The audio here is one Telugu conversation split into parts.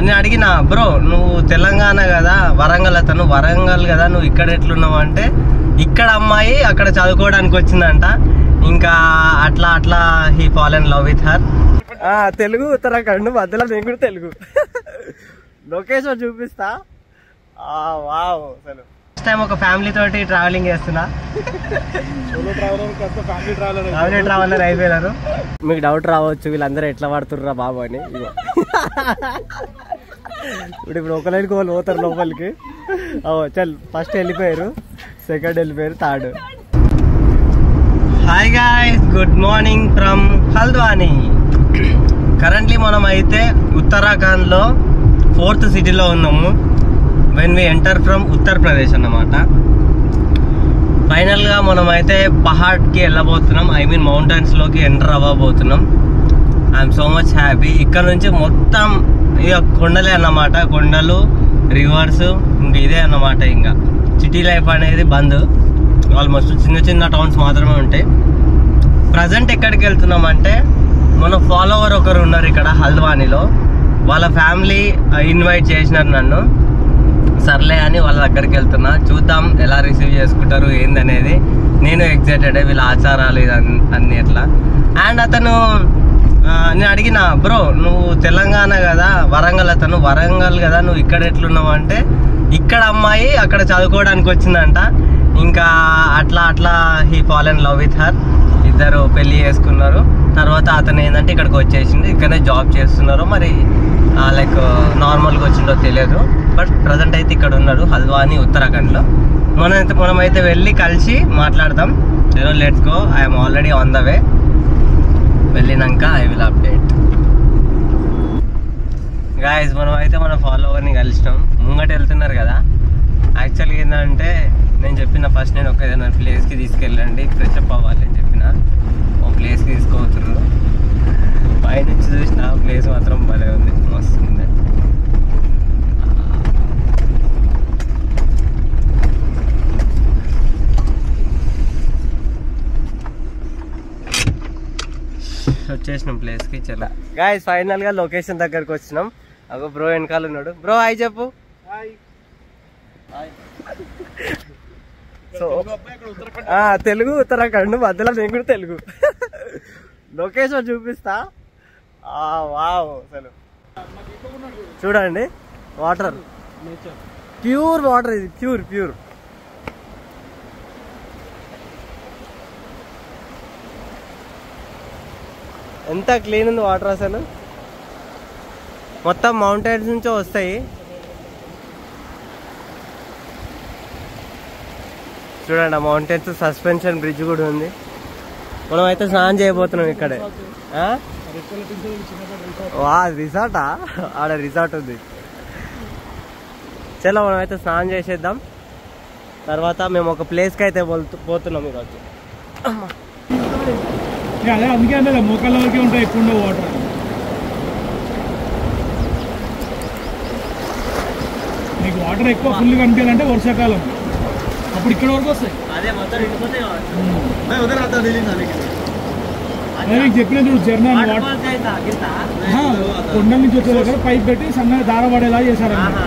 నేను అడిగిన బ్రో నువ్వు తెలంగాణ కదా వరంగల్ అతను వరంగల్ కదా నువ్వు ఇక్కడ ఎట్లున్నావు అంటే ఇక్కడ అమ్మాయి అక్కడ చదువుకోవడానికి వచ్చిందంట ఇంకా అట్లా అట్లా he fall in love with her. Telugu Uttarakhand మధ్యలో నేను కూడా తెలుగు లొకేషన్ చూపిస్తా. వావ్ అసలు ఫస్ట్ టైం ఒక ఫ్యామిలీ తోటి ట్రావెలింగ్ చేస్తున్నా. ఫ్యామిలీ ట్రావెలర్ అయిపోయినారు. మీకు డౌట్ రావచ్చు వీళ్ళందరూ ఎట్లా పడుతుర్రా బాబు అని. ఇప్పుడు ఒక లైన్కి వాళ్ళు పోతారు లోపలికి. చల్ ఫస్ట్ వెళ్ళిపోయారు, సెకండ్ వెళ్ళిపోయారు, third. Hi guys, good morning from Haldwani. Currently మనం అయితే ఉత్తరాఖండ్లో 4th సిటీలో ఉన్నాము. When we enter from Uttar Pradesh అన్నమాట. ఫైనల్గా మనం అయితే పహాడ్కి వెళ్ళబోతున్నాం, ఐ మీన్ మౌంటైన్స్లోకి ఎంటర్ అవ్వబోతున్నాం. I'm so much happy. ఇక్కడ నుంచి మొత్తం ఇక కొండలే అన్నమాట, కొండలు, రివర్స్, ఇంక ఇదే అన్నమాట. ఇంకా సిటీ లైఫ్ అనేది బంద్, ఆల్మోస్ట్ చిన్న చిన్న టౌన్స్ మాత్రమే ఉంటాయి. ప్రజెంట్ ఎక్కడికి వెళ్తున్నాం అంటే మన ఫాలోవర్ ఒకరు ఉన్నారు ఇక్కడ హల్ద్వానీలో. వాళ్ళ ఫ్యామిలీ ఇన్వైట్ చేసినారు నన్ను, సర్లే అని వాళ్ళ దగ్గరికి వెళ్తున్నా. చూద్దాం ఎలా రిసీవ్ చేసుకుంటారు ఏందనేది. నేను ఎగ్జైటెడ్ వీళ్ళ ఆచారాలు అన్నీ ఎట్లా. అండ్ అతను నేను అడిగిన బ్రో నువ్వు తెలంగాణ కదా వరంగల్ అతను వరంగల్ కదా నువ్వు ఇక్కడ ఎట్లున్నావు అంటే ఇక్కడ అమ్మాయి అక్కడ చదువుకోవడానికి వచ్చిందంట ఇంకా అట్లా అట్లా he fall in love with her. ఇద్దరు పెళ్ళి చేసుకున్నారు. తర్వాత అతను ఏంటంటే ఇక్కడికి వచ్చేసింది, ఇక్కడనే జాబ్ చేస్తున్నారు. మరి లైక్ నార్మల్గా వచ్చిండో తెలియదు, బట్ ప్రజెంట్ అయితే ఇక్కడ ఉన్నారు హల్ద్వానీ ఉత్తరాఖండ్లో. మనమైతే వెళ్ళి కలిసి మాట్లాడదాం. Let's go, I'm already on the way. వెళ్ళినాక ఐ విల్ అప్డేట్. గాయస్ మనం అయితే మన ఫాలోవర్ని కలిసినాం. ముంగట వెళ్తున్నారు కదా. యాక్చువల్గా ఏంటంటే నేను చెప్పిన ఫస్ట్ నేను ఒక ఏదైనా ప్లేస్కి తీసుకెళ్ళండి, ఫ్రెష్ అప్ అవ్వాలి అని చెప్పిన. ఒక ప్లేస్కి తీసుకోవచ్చుర్రు. పైనుంచి చూసిన ప్లేస్ మాత్రం భలే ఉంది, మస్తు ఉంది. వచ్చేసినాం ప్లేస్కి. చలా గాయ్స్ ఫైనల్గా లొకేషన్ దగ్గరకు వచ్చినాం. అగో బ్రో వెనకాల ఉన్నాడు. బ్రో హాయ్ చెప్పు. సో తెలుగు ఉత్తరాఖండ్ మధ్యలో నేను కూడా తెలుగు లొకేషన్ చూపిస్తా. వావ్ అసలు చూడండి, వాటర్ ప్యూర్ వాటర్, ఇది ప్యూర్. ఎంత క్లీన్ ఉంది వాటర్ అసలు. మొత్తం మౌంటైన్స్ నుంచే వస్తాయి. చూడండి ఆ మౌంటైన్స్, సస్పెన్షన్ బ్రిడ్జ్ కూడా ఉంది. మనం అయితే స్నానం చేయబోతున్నాం ఇక్కడే. వా రిసార్టా? ఆడ రిసార్ట్ ఉంది. చలో మనం అయితే స్నానం చేసేద్దాం. తర్వాత మేము ఒక ప్లేస్కి అయితే పోతున్నాం ఈరోజు. అదే అందుకే అంటే మోకాళ్ళ వరకే ఉంటాయి ఎక్కువ వాటర్. మీకు వాటర్ ఎక్కువ ఫుల్ కనిపించాలంటే వర్షాకాలం, అప్పుడు ఇక్కడ వరకు వస్తాయి. మీకు చెప్పిన చూడు జర్నీ కొండల నుంచి వచ్చే దగ్గర పైప్ పెట్టి సన్నగా దార పడేలా చేశారన్నమాట.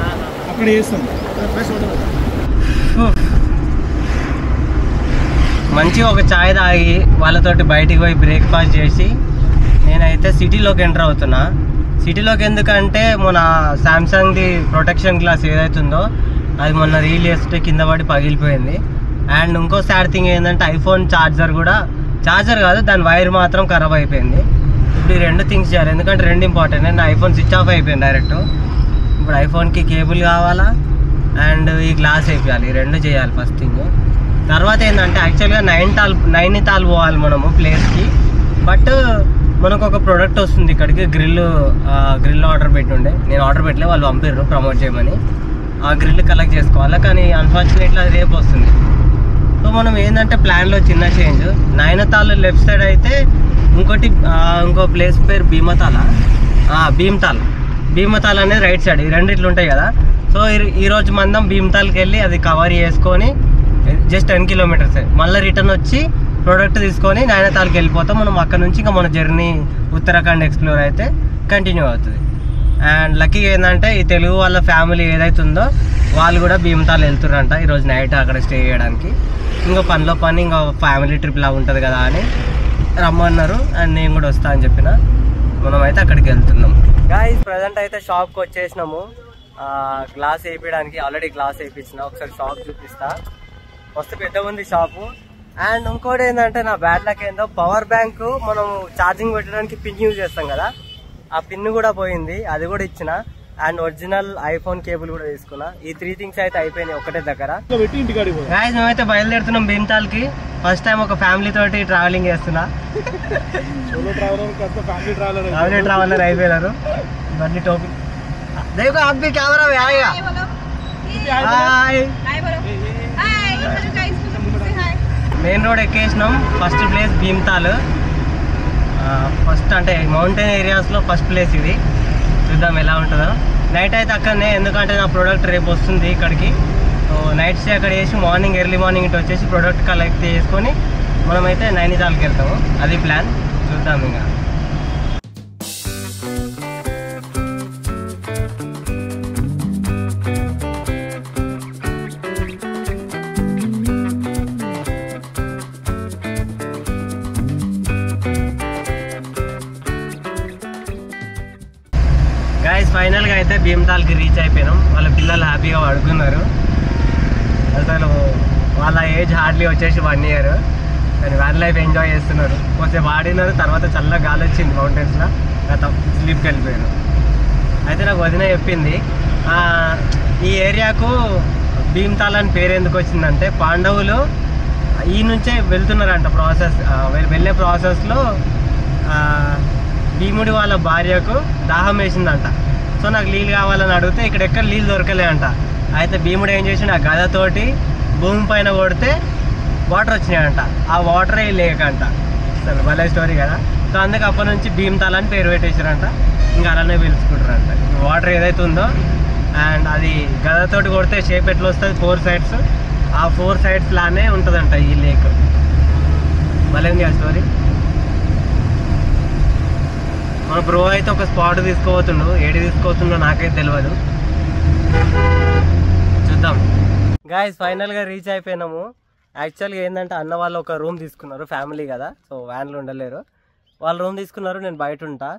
అక్కడ చేస్తాం. మంచిగా ఒక చాయ్ తాగి వాళ్ళతోటి బయటికి పోయి బ్రేక్ఫాస్ట్ చేసి నేనైతే సిటీలోకి ఎంటర్ అవుతున్నా. సిటీలోకి ఎందుకంటే మన శాంసంగ్ది ప్రొటెక్షన్ గ్లాస్ ఏదైతుందో అది మొన్న రీల్ చేస్తే కింద పడి పగిలిపోయింది. అండ్ ఇంకో సాడ్ థింగ్ ఏంటంటే ఐఫోన్ ఛార్జర్ కాదు దాని వైర్ మాత్రం ఖరాబ్ అయిపోయింది. ఇప్పుడు ఈ 2 థింగ్స్ చేయాలి, ఎందుకంటే 2 ఇంపార్టెంట్. నా ఐఫోన్ స్విచ్ ఆఫ్ అయిపోయింది డైరెక్ట్. ఇప్పుడు ఐఫోన్కి కేబుల్ కావాలా అండ్ ఈ గ్లాస్ వేయాలి, ఈ 2 చేయాలి ఫస్ట్ థింగ్. తర్వాత ఏంటంటే యాక్చువల్గా నైనితాల్ పోవాలి మనము ప్లేస్కి. బట్ మనకు ఒక ప్రోడక్ట్ వస్తుంది ఇక్కడికి, గ్రిల్ ఆర్డర్ పెట్టుండే. నేను ఆర్డర్ పెట్టలే, వాళ్ళు పంపిర్రు ప్రమోట్ చేయమని. ఆ గ్రిల్ కలెక్ట్ చేసుకోవాలి, కానీ అన్ఫార్చునేట్లీ అది రేపు వస్తుంది. సో మనం ఏంటంటే ప్లాన్లో చిన్న చేంజ్. నైనితాల్ లెఫ్ట్ సైడ్ అయితే ఇంకో ప్లేస్ పేరు భీమతాల్ అనేది రైట్ సైడ్. ఈ 2 ఇట్లు ఉంటాయి కదా. సో ఈరోజు మనం భీమతాల్కి వెళ్ళి అది కవర్ చేసుకొని జస్ట్ 10 కిలోమీటర్స్ మళ్ళీ రిటర్న్ వచ్చి ప్రోడక్ట్ తీసుకొని నైనితాల్కి వెళ్ళిపోతాం. మనం అక్కడ నుంచి ఇంకా మన జర్నీ ఉత్తరాఖండ్ ఎక్స్ప్లోర్ అయితే కంటిన్యూ అవుతుంది. అండ్ లక్కీగా ఏంటంటే ఈ తెలుగు వాళ్ళ ఫ్యామిలీ ఏదైతే ఉందో వాళ్ళు కూడా భీమతాల్ వెళ్తున్నారంట ఈరోజు నైట్ అక్కడ స్టే చేయడానికి. ఇంకో పనిలో పని ఇంకా ఫ్యామిలీ ట్రిప్ లాగా ఉంటుంది కదా అని రమ్మన్నారు. అండ్ నేను కూడా వస్తా అని చెప్పిన. మనమైతే అక్కడికి వెళ్తున్నాం. గాయ్స్ ప్రజెంట్ అయితే షాప్కి వచ్చేసినాము. గ్లాస్ వేయించడానికి ఆల్రెడీ గ్లాస్ వేయించిన. ఒకసారి షాప్ చూపిస్తా. మస్తు పెద్దగా ఉంది షాపు. అండ్ ఇంకోటి ఏంటంటే నా బ్యాట్లకి ఏందో పవర్ బ్యాంక్ మనం ఛార్జింగ్ పెట్టడానికి పిన్ యూజ్ చేస్తాం కదా, ఆ పిన్ కూడా పోయింది. అది కూడా ఇచ్చిన. అండ్ ఒరిజినల్ ఐఫోన్ కేబుల్ కూడా తీసుకున్నా. ఈ 3 things అయితే అయిపోయినాయి ఒకటే దగ్గర. గాయ్స్ మేమైతే బయలుదేరుతున్నాం భీమతాల్ కి. ఫస్ట్ టైం ఒక ఫ్యామిలీ తోటి ట్రావెలింగ్ చేస్తున్నా. ఫ్యామిలీ ట్రావెలర్ అయిపోయినారు. ఇవన్నీ టోపీ देखो आप भी कैमरा में आएगा. हाय మెయిన్ రోడ్ ఎక్కేసినాం. First place Bhimtal. ఫస్ట్ అంటే మౌంటైన్ ఏరియాస్లో ఫస్ట్ ప్లేస్ ఇది. చూద్దాం ఎలా ఉంటుందో. నైట్ అయితే అక్కడనే, ఎందుకంటే నా ప్రోడక్ట్ రేపు వస్తుంది ఇక్కడికి. సో నైట్ స్టే అక్కడ చేసి మార్నింగ్ ఎర్లీ మార్నింగ్ ఇటు వచ్చేసి ప్రోడక్ట్ కలెక్ట్ చేసుకొని మనమైతే నైనితాల్కి వెళ్తాము. అది ప్లాన్. చూద్దాం ఇంకా. గైస్ ఫైనల్గా అయితే భీమతాల్కి రీచ్ అయిపోయినాం. వాళ్ళ పిల్లలు హ్యాపీగా పడుకున్నారు. అసలు వాళ్ళ ఏజ్ హార్డ్లీ వచ్చేసి 1 year. కానీ వ్యాన్ లైఫ్ ఎంజాయ్ చేస్తున్నారు. కొంచెం ఆడినారు. తర్వాత చల్లగా గాలి వచ్చింది మౌంటైన్స్లో. గతం స్లీప్కి వెళ్ళిపోయారు. అయితే నాకు వదిన చెప్పింది ఈ ఏరియాకు భీమతాల్ అని పేరు ఎందుకు వచ్చిందంటే పాండవులు ఈ నుంచే వెళ్తున్నారంట. వెళ్ళే ప్రాసెస్లో భీముడి వాళ్ళ భార్యకు దాహం వేసిందంట. సో నాకు నీళ్ళు కావాలని అడిగితే ఇక్కడ ఎక్కడ నీళ్ళు దొరకలే అంట. అయితే భీముడు ఏం చేసి ఆ గదతోటి భూమి పైన కొడితే వాటర్ వచ్చినాయంట. ఆ వాటరే లేకంట. అసలు భలే స్టోరీ కదా. సో అందుకే అప్పటి నుంచి భీమతాల్ అని పేరు పెట్టేసారంట. ఇంకా అలానే పిలుచుకుంటారంట. వాటర్ ఏదైతే ఉందో అండ్ అది గదతోటి కొడితే షేప్ ఎట్లా వస్తుంది 4 sides. ఆ 4 sides లానే ఉంటుందంట ఈ లేక్. భలే ఉంది ఆ స్టోరీ. మన బ్రో అయితే ఒక స్పాట్ తీసుకోబోతుండు. ఏడి తీసుకోబోతుండో నాకైతే తెలియదు. చూద్దాం. గాయస్ ఫైనల్గా రీచ్ అయిపోయినాము. యాక్చువల్గా ఏంటంటే అన్న వాళ్ళు ఒక రూమ్ తీసుకున్నారు. ఫ్యామిలీ కదా, సో వ్యాన్లో ఉండలేరు. వాళ్ళు రూమ్ తీసుకున్నారు. నేను బయట ఉంటా.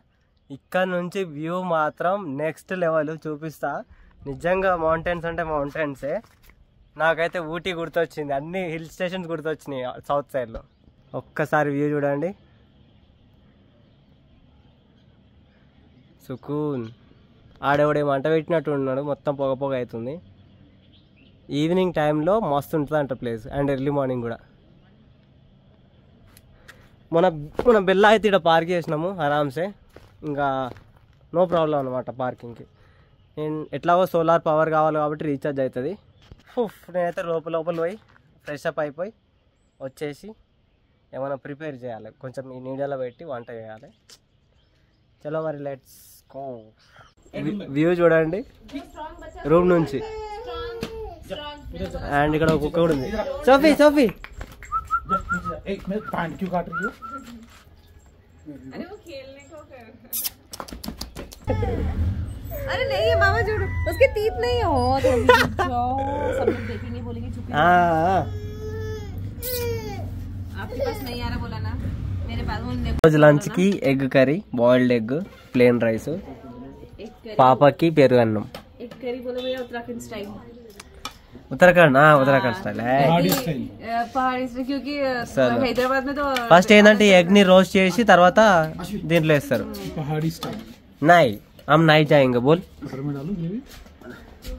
ఇక్కడ నుంచి వ్యూ మాత్రం నెక్స్ట్ లెవెల్. చూపిస్తా. నిజంగా మౌంటైన్స్ అంటే మౌంటైన్సే. నాకైతే ఊటీ గుర్తొచ్చింది. అన్ని హిల్ స్టేషన్స్ గుర్తొచ్చినాయి సౌత్ సైడ్లో. ఒక్కసారి వ్యూ చూడండి. సుకూన్. ఆడేవాడే మంట పెట్టినట్టు ఉన్నాడు. మొత్తం పొగ పొగ అవుతుంది. ఈవినింగ్ టైంలో మస్తు ఉంటుంది అంట ప్లేస్. అండ్ ఎర్లీ మార్నింగ్ కూడా. మన బెల్లా అయితే ఇక్కడ పార్క్ చేసినాము ఆరామ్సే. ఇంకా నో ప్రాబ్లం అనమాట పార్కింగ్కి. నేను ఎట్లాగో సోలార్ పవర్ కావాలి కాబట్టి రీఛార్జ్ అవుతుంది. నేనైతే లోపల పోయి ఫ్రెష్ అప్ అయిపోయి వచ్చేసి ఏమైనా ప్రిపేర్ చేయాలి. కొంచెం ఈ నీడలో పెట్టి వంట చేయాలి. చలో మరి లెట్స్ గో. వ్యూ చూడండి రూమ్ నుంచి. అండ్ ఇక్కడ ఒక కుక్క కూడా ఉంది. సోఫీ సోఫీ अरे नहीं है मामा जोड़ो उसके तीत नहीं है हो तो सब लोग देखेंगे बोलेंगे चुप आपके पास नहीं आ रहा बोला ना मेरे पास రోజు లంచ్ కి egg curry, boiled egg, plain rice, పాపకి పెరుగు అన్నం. एक करी बोले भैया उत्तराखंड स्टाइल. उत्तराखंड स्टाइल है. पहाड़ी स्टाइल क्योंकि हैदराबाद में तो ఫస్ట్ ఏంటంటే ఎగ్ ని రోస్ట్ చేసి తర్వాత దీంట్లో వేస్తారు. पहाड़ी स्टाइल नहीं हम नहीं जाएंगे बोल.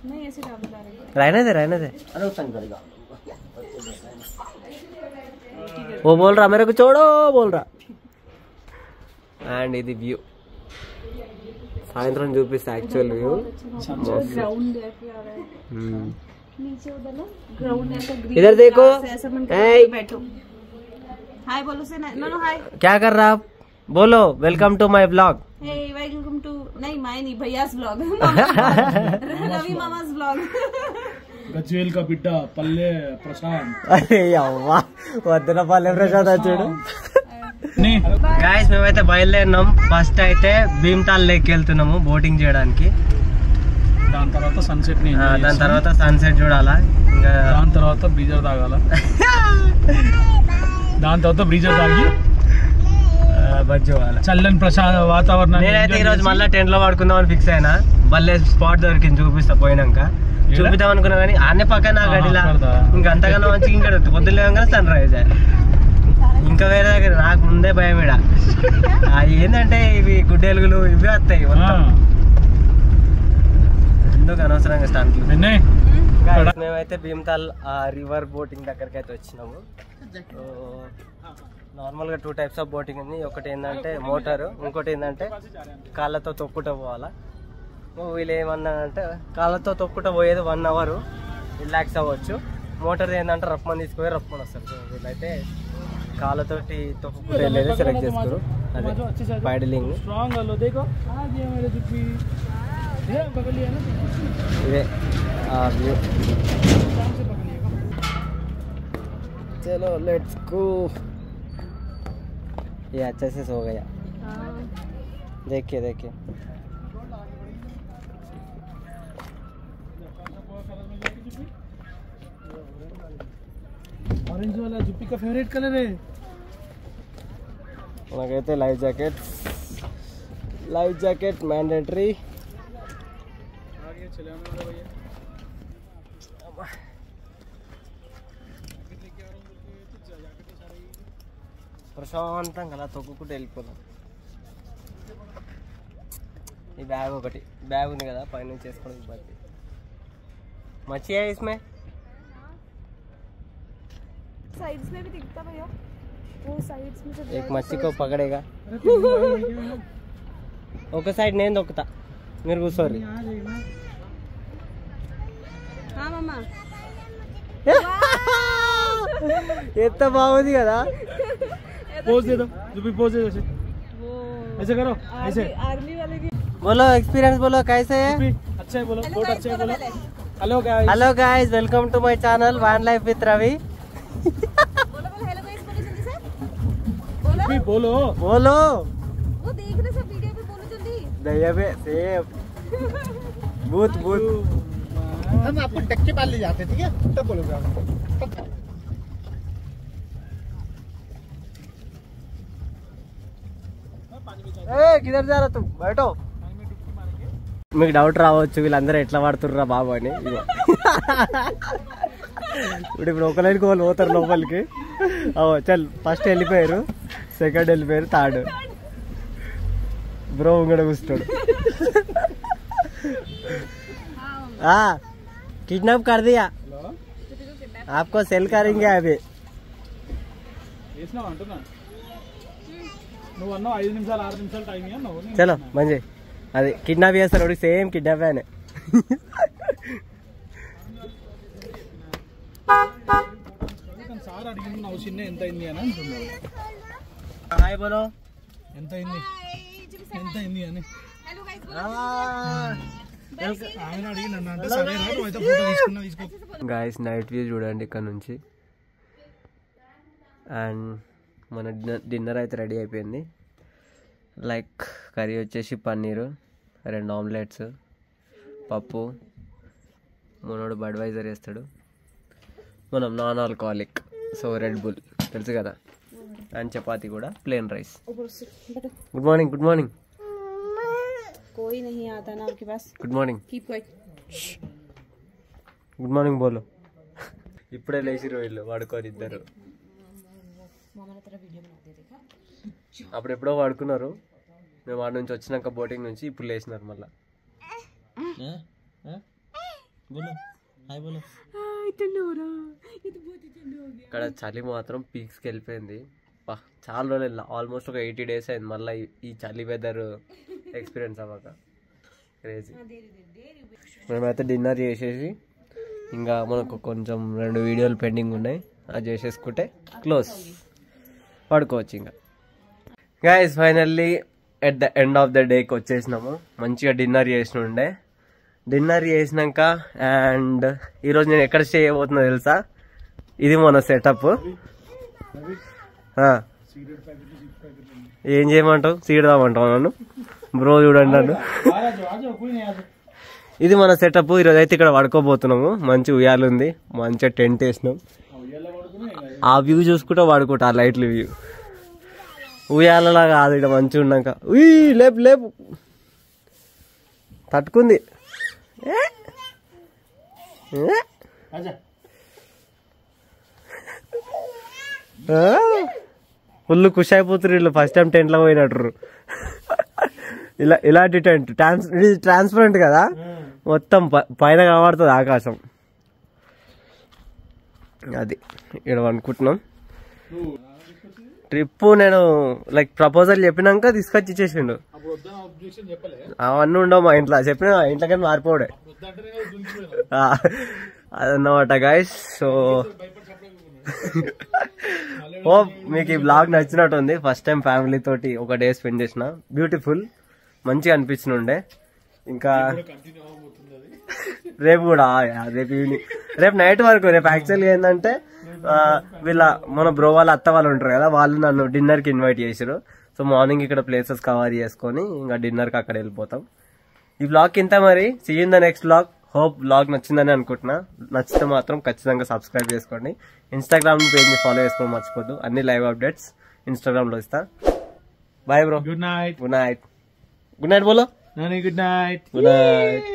नहीं ऐसे डाल रहे रहने दे. वो बोल रहा मेरे को छोड़ो बोल रहा. అండ్ ఇది వ్యూ సాయంత్రం చూపిస్తా. యాక్చువల్ వ్యూ ग्राउंड देखो आ रहा है नीचे उधर ना ग्राउंड ऐसा ग्रीन. इधर देखो. ऐसा मन बैठो. हाय बोलो से नो नो हाय. क्या कर रहा आप? बोलो welcome to my blog. Hey welcome to नहीं माय नहीं भैयास ब्लॉग. रवि मामास ब्लॉग. గజ్వేల్ కా బిడ్డ పల్లె ప్రశాంత్. అరే అవ్వా వద్దన పల్లె ప్రశాంత్ వచ్చాడు. గాయస్ మేమైతే బయలుదేరినాం. ఫస్ట్ అయితే భీమ్తాల్ లేక్ వెళ్తున్నాము బోటింగ్ చేయడానికి. దాని తర్వాత సన్సెట్ దాని తర్వాత సన్సెట్ చూడాలా. ఇంకా దాని తర్వాత బ్రీజర్ తాగాల. దాని తర్వాత బ్రీజర్ తాగి చల్లని ప్రశాంత వాతావరణం. నేనైతే ఈ రోజు మళ్ళీ టెంట్ లో పడుకుందామని ఫిక్స్ అయినా. మళ్ళీ స్పాట్ దొరికింది చూపిస్తా పోయినాక. చూపిద్దాం అనుకున్నా కానీ అన్ని పక్కన గడిలా ఇంకా అంతగానో మంచి ఇంకా పొద్దులేగా సన్ రైజ్. ఇంకా వేరే దగ్గర నాకు ముందే భయం ఇడ. ఏంటంటే ఇవి గుడ్డెలుగులు ఇవి వస్తాయి ఎందుకు అనవసరంగా స్టాంట్లు. మేమైతే భీమ్తాల్ రివర్ బోటింగ్ దగ్గరికి అయితే వచ్చినాము. నార్మల్గా 2 టైప్స్ ఆఫ్ బోటింగ్ ఉంది. ఒకటి ఏంటంటే మోటారు, ఇంకోటి ఏంటంటే కాళ్ళతో తొక్కుట పోవాలా. వీళ్ళు ఏమన్నా అంటే కాళ్ళతో తొక్కుట పోయేది 1 అవర్ రిలాక్స్ అవ్వచ్చు. మోటార్ ఏంటంటే రప్పమని తీసుకుపోయి రప్పమని వస్తారు. సో వీళ్ళైతే కాళ్ళతోటి తొక్కుకుంటూ వెళ్ళేది సెలెక్ట్ చేసుకోరు. అదే పైడలింగ్. ఇదే వ్యూ. चलो लेट्स गो. ये अच्छे से सो गया. देखिए देखिए ऑरेंज वाला जुप्पी का फेवरेट कलर है. कहते लाइफ जैकेट मैंडेटरी. ప్రశాంతంగా అలా తొక్కుకుంటూ వెళ్ళిపోదాం. ఈ బ్యాగ్ ఒకటి బ్యాగ్ ఉంది కదా పైనుంచి చేసుకోవడం ఇబ్బంది. మచ్చి है इसमें साइड्स में भी दिखता भैया वो साइड्स में से एक मच्छी को पकड़ेगा. ఒక సైడ్ నేను దొక్కుతా మీరు కూర్చోరు. हाँ मामा ఎంత బాగుంది కదా. पोज दे दो जुप्पी, पोज दे दो. ऐसे करो ऐसे. आर्मी वाले भी बोलो एक्सपीरियंस बोलो कैसे है. अच्छा है बोलो. बहुत अच्छा है बोलो. Hello guys welcome to my channel van life with Ravi. बोलो हेलो गाइस बोलो जल्दी से. बोलो बोलो बोलो. वो देख रहे सब वीडियो पे. बोलो जल्दी. दया पे सेब भूत भूत. हम आपको टक्के पाल ले जाते ठीक है तब बोलोगे आप. किधर जा रहा तू बैठो. మీకు డౌట్ రావచ్చు వీళ్ళందరూ ఎట్లా పడుతుర్రా బాబు అని. ఇప్పుడు ఒక లైన్కి వాళ్ళు పోతారు లోపలికి. చల్ ఫస్ట్ వెళ్ళిపోయారు, సెకండ్ వెళ్ళిపోయారు, థర్డ్ బ్రో ఇంగడ కూర్చున్నాడు. किडनैप कर दिया आपको सेल करेंगे अभी. चलो మంచి అది కిడ్నాప్ చేస్తారు. ఒకటి సేమ్ కిడ్నాప్ అనే. హాయ్ బోలో. ఎంత అయింది అని గాయస్ నైట్ వ్యూ చూడండి ఇక్కడ నుంచి. అండ్ మన డిన్నర్ అయితే రెడీ అయిపోయింది. లైక్ కర్రీ వచ్చేసి పన్నీరు, 2 ఆమ్లెట్స్, పప్పు, మనోడు బడ్వైజర్ వేస్తాడు, మనం non alcoholic so Red Bull తెలుసు కదా, అండ్ చపాతీ కూడా plain rice. Good morning. Good morning. कोई नहीं आता ना आपके पास. Good morning. Keep quiet. Good morning బోలో. ఇప్పుడే లేచిరు వీళ్ళు వాడుకోరు ఇద్దరు. అప్పుడు ఎప్పుడో వాడుకున్నారు. మేము వాడి నుంచి వచ్చినాక బోటింగ్ నుంచి ఇప్పుడు లేచినారు మళ్ళా. ఇక్కడ చలి మాత్రం పీక్స్కి వెళ్ళిపోయింది. చాలా రోజులు ఆల్మోస్ట్ ఒక 80 days అయింది మళ్ళీ ఈ చలి వెదర్ ఎక్స్పీరియన్స్ అవ్వక. క్రేజీ. మేమైతే డిన్నర్ చేసేసి ఇంకా మనకు కొంచెం 2 వీడియోలు పెండింగ్ ఉన్నాయి, అది చేసేసుకుంటే క్లోజ్ పడుకోవచ్చు. ఇంకా guys finally at the end of the డేకి వచ్చేసినాము. మంచిగా డిన్నర్ చేసినుండే. డిన్నర్ చేసినాక అండ్ ఈరోజు నేను ఎక్కడ స్టే చేయబోతున్నా తెలుసా? ఇది మన సెటప్. ఏం చేయమంటావు? సీడ్ తామంటావు నన్ను? బ్రో చూడండి నన్ను. ఇది మన సెటప్. ఈరోజు అయితే ఇక్కడ పడుకోబోతున్నాము. మంచి ఉయ్యాలు ఉంది, మంచిగా టెంట్ వేసినాం. ఆ వ్యూ చూసుకుంటా పడుకుంటా, ఆ లైట్లు వ్యూ. ఉయ్యాలలా కాదు, ఇక్కడ మంచిగా ఉన్నాక. లేపు లేపు తట్టుకుంది. ఫుల్ ఖుషి అయిపోతున్నారు వీళ్ళు. ఫస్ట్ టైం టెంట్ లో పోయినట్టు. ఇలాంటి టెంట్ ఇది ట్రాన్స్పరెంట్ కదా, మొత్తం పైన కనబడుతుంది ఆకాశం. అది ఇక్కడ అనుకుంటున్నాం. ట్రిప్ నేను లైక్ ప్రపోజల్ చెప్పినాక తీసుకొచ్చి ఇచ్చేసిండు. అవన్నీ ఉండవు మా ఇంట్లో. చెప్పిన ఇంట్లోకైనా మారిపోడే అదన్నమాట గైస్. సో ఓ మీకు ఈ బ్లాగ్ నచ్చినట్టుంది. ఫస్ట్ టైం ఫ్యామిలీ తోటి ఒక డే స్పెండ్ చేసిన. బ్యూటిఫుల్, మంచిగా అనిపించినుండే. ఇంకా రేపు కూడా, రేపు ఈవినింగ్, రేపు నైట్ వరకు. రేపు యాక్చువల్గా ఏంటంటే మన బ్రో వాళ్ళ అత్త వాళ్ళు ఉంటారు కదా, వాళ్ళు నన్ను డిన్నర్ కి ఇన్వైట్ చేసారు. సో మార్నింగ్ ఇక్కడ ప్లేసెస్ కవర్ చేసుకొని ఇంకా డిన్నర్ కి అక్కడ వెళ్ళిపోతాం. ఈ బ్లాగ్ ఇంత మరి. See in the next blog. Hope blog నచ్చిందని అనుకుంటున్నా. నచ్చితే మాత్రం ఖచ్చితంగా సబ్స్క్రైబ్ చేసుకోండి. ఇన్స్టాగ్రామ్ పేజ్ ని ఫాలో చేసుకోవడం మర్చిపోద్దు. అన్ని లైవ్ అప్డేట్స్ ఇన్స్టాగ్రామ్ లో ఇస్తా. Bye bro. Good night. Good night. Good night బోలో. Good night. Good night.